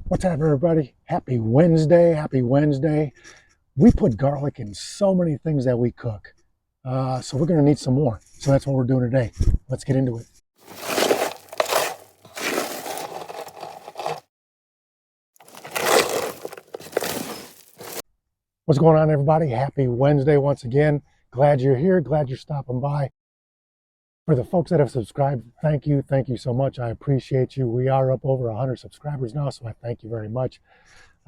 What's up, everybody? Happy Wednesday. Happy Wednesday. We put garlic in so many things that we cook. So we're going to need some more. So that's what we're doing today. Let's get into it. What's going on, everybody? Happy Wednesday once again. Glad you're here. Glad you're stopping by. For the folks that have subscribed, thank you. Thank you so much. I appreciate you. We are up over 100 subscribers now, so I thank you very much.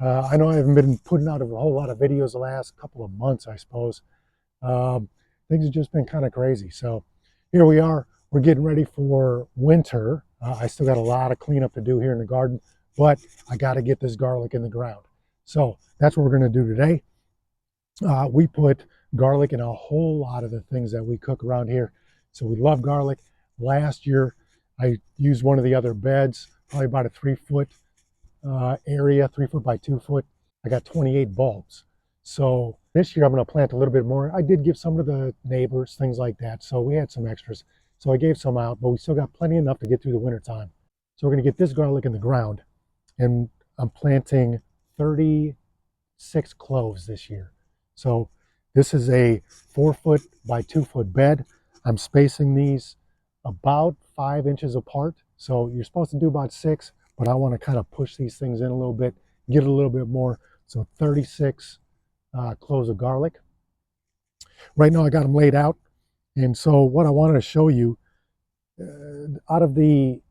I know I haven't been putting out a whole lot of videos the last couple of months, I suppose. Things have just been kind of crazy. So here we are. We're getting ready for winter. I still got a lot of cleanup to do here in the garden, but I got to get this garlic in the ground. So that's what we're going to do today. We put garlic in a whole lot of the things that we cook around here. So we love garlic. Last year, I used one of the other beds, probably about a 3-foot area, 3 foot by 2 foot. I got 28 bulbs. So this year I'm going to plant a little bit more. I did give some to the neighbors, things like that. So we had some extras. So I gave some out, but we still got plenty enough to get through the winter time. So we're going to get this garlic in the ground, and I'm planting 36 cloves this year. So this is a 4 foot by 2 foot bed. I'm spacing these about 5 inches apart. So you're supposed to do about 6, but I want to kind of push these things in a little bit, get a little bit more. So 36 cloves of garlic. Right now I got them laid out. And so what I wanted to show you, out of the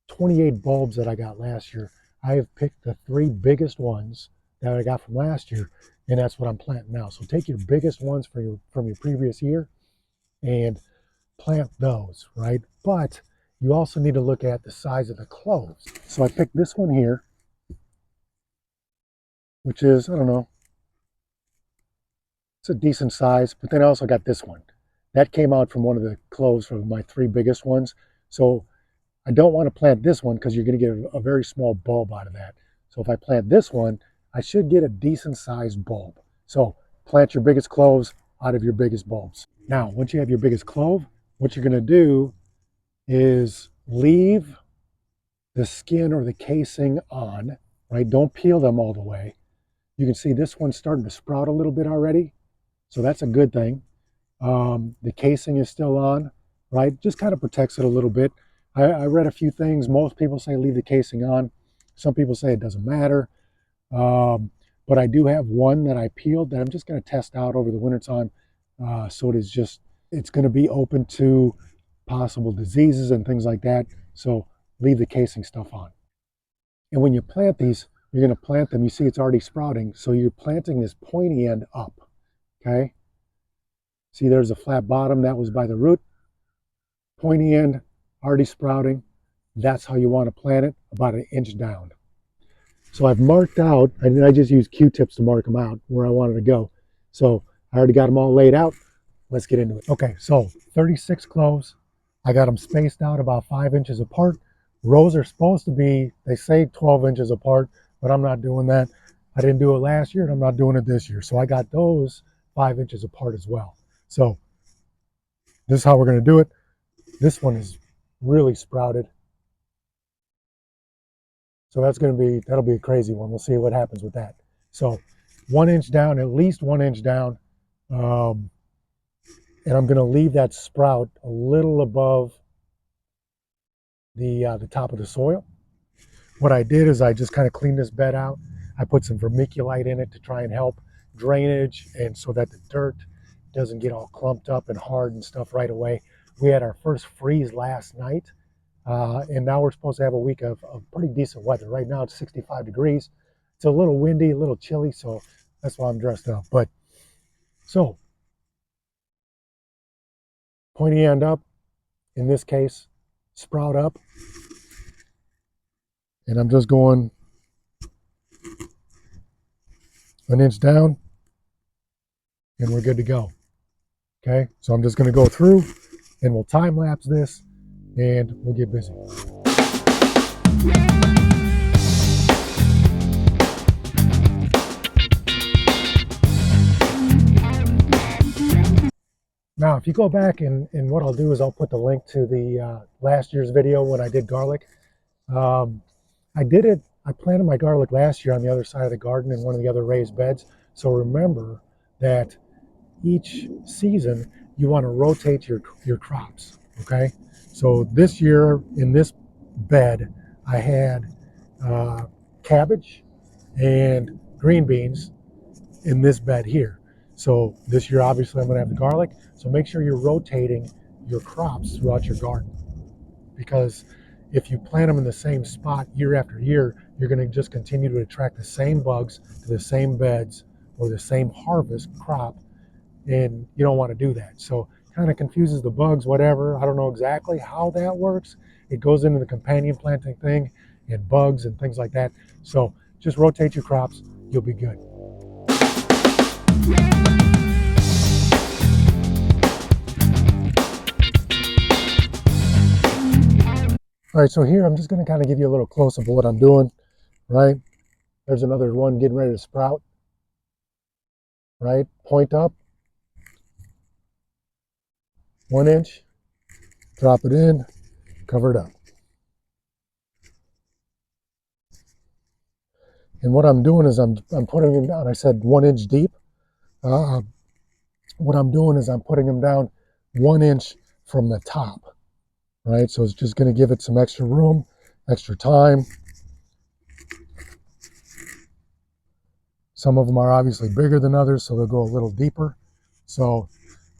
28 bulbs that I got last year, I have picked the 3 biggest ones that I got from last year, and that's what I'm planting now. So take your biggest ones from your previous year and plant those, right? But you also need to look at the size of the cloves. So I picked this one here, which is, I don't know, it's a decent size, but then I also got this one. That came out from one of the cloves from my 3 biggest ones. So I don't want to plant this one because you're going to get a very small bulb out of that. So if I plant this one, I should get a decent sized bulb. So plant your biggest cloves out of your biggest bulbs. Now, once you have your biggest clove, what you're going to do is leave the skin or the casing on, right? Don't peel them all the way. You can see this one's starting to sprout a little bit already. So that's a good thing. The casing is still on, right? Just kind of protects it a little bit. I read a few things. Most people say leave the casing on. Some people say it doesn't matter. But I do have one that I peeled that I'm just going to test out over the wintertime. So it's going to be open to possible diseases and things like that. So leave the casing stuff on. And when you plant these, you're going to plant them. You see it's already sprouting. So you're planting this pointy end up. Okay. See, there's a flat bottom. That was by the root. Pointy end, already sprouting. That's how you want to plant it, about 1 inch down. So I've marked out, and I just used Q-tips to mark them out where I wanted to go. So I already got them all laid out. Let's get into it. Okay, so 36 cloves. I got them spaced out about 5 inches apart. Rows are supposed to be, they say 12 inches apart, but I'm not doing that. I didn't do it last year, and I'm not doing it this year. So I got those 5 inches apart as well. So this is how we're going to do it. This one is really sprouted. So that'll be a crazy one. We'll see what happens with that. So 1 inch down, at least 1 inch down. And I'm going to leave that sprout a little above the top of the soil. What I did is I just kind of cleaned this bed out. I put some vermiculite in it to try and help drainage, and so that the dirt doesn't get all clumped up and hard and stuff right away. We had our first freeze last night, and now we're supposed to have a week of pretty decent weather. Right now it's 65 degrees. It's a little windy, a little chilly, so that's why I'm dressed up. But so pointy end up, in this case, sprout up. And I'm just going 1 inch down, and we're good to go. Okay, so I'm just going to go through, and we'll time lapse this, and we'll get busy. Now, if you go back, and what I'll do is I'll put the link to the last year's video when I did garlic. I did it I planted my garlic last year on the other side of the garden in one of the other raised beds. So remember that each season you want to rotate your crops, okay? So this year in this bed, I had cabbage and green beans in this bed here. So this year, obviously, I'm going to have the garlic. So make sure you're rotating your crops throughout your garden, because if you plant them in the same spot year after year, you're going to just continue to attract the same bugs to the same beds or the same harvest crop, and you don't want to do that. So kind of confuses the bugs, whatever. I don't know exactly how that works. It goes into the companion planting thing and bugs and things like that. So just rotate your crops. You'll be good. All right, so here I'm just going to kind of give you a little close-up of what I'm doing, right? There's another one getting ready to sprout, right? Point up, 1 inch, drop it in, cover it up. And what I'm doing is I'm putting them down. I said 1 inch deep. What I'm doing is I'm putting them down 1 inch from the top, right? So it's just going to give it some extra room, extra time. Some of them are obviously bigger than others, so they'll go a little deeper. So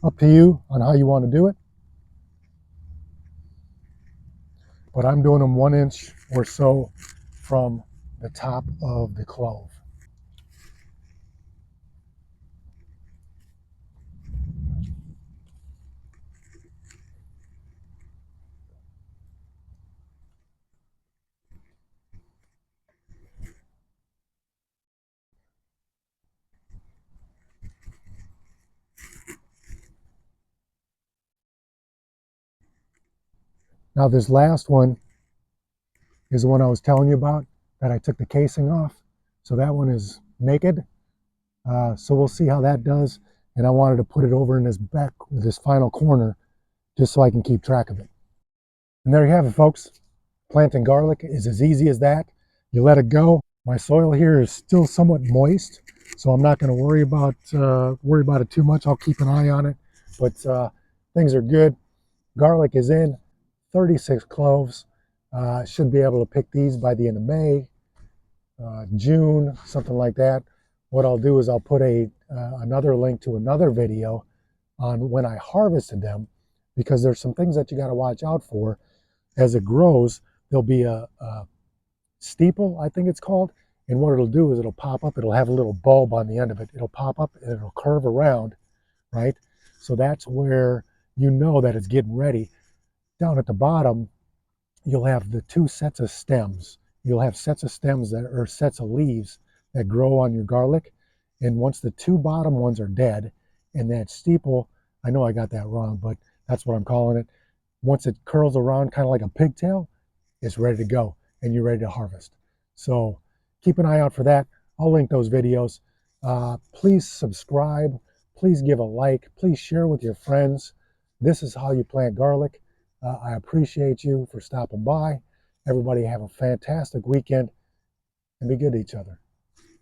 up to you on how you want to do it. But I'm doing them 1 inch or so from the top of the clove. Now this last one is the one I was telling you about that I took the casing off. So that one is naked. So we'll see how that does. And I wanted to put it over in this final corner, just so I can keep track of it. And there you have it, folks. Planting garlic is as easy as that. You let it go. My soil here is still somewhat moist, so I'm not going to worry about it too much. I'll keep an eye on it, but things are good. Garlic is in, 36 cloves. Should be able to pick these by the end of May, June, something like that. What I'll do is I'll put another link to another video on when I harvested them, because there's some things that you got to watch out for. As it grows, there'll be a steeple, I think it's called, and what it'll do is it'll pop up. It'll have a little bulb on the end of it. It'll pop up and it'll curve around, right? So that's where you know that it's getting ready. Down at the bottom, you'll have the two sets of stems. You'll have sets of stems that are sets of leaves that grow on your garlic. And once the two bottom ones are dead, and that steeple, I know I got that wrong, but that's what I'm calling it. Once it curls around kind of like a pigtail, it's ready to go and you're ready to harvest. So keep an eye out for that. I'll link those videos. Please subscribe. Please give a like. Please share with your friends. This is how you plant garlic. I appreciate you for stopping by. Everybody have a fantastic weekend and be good to each other.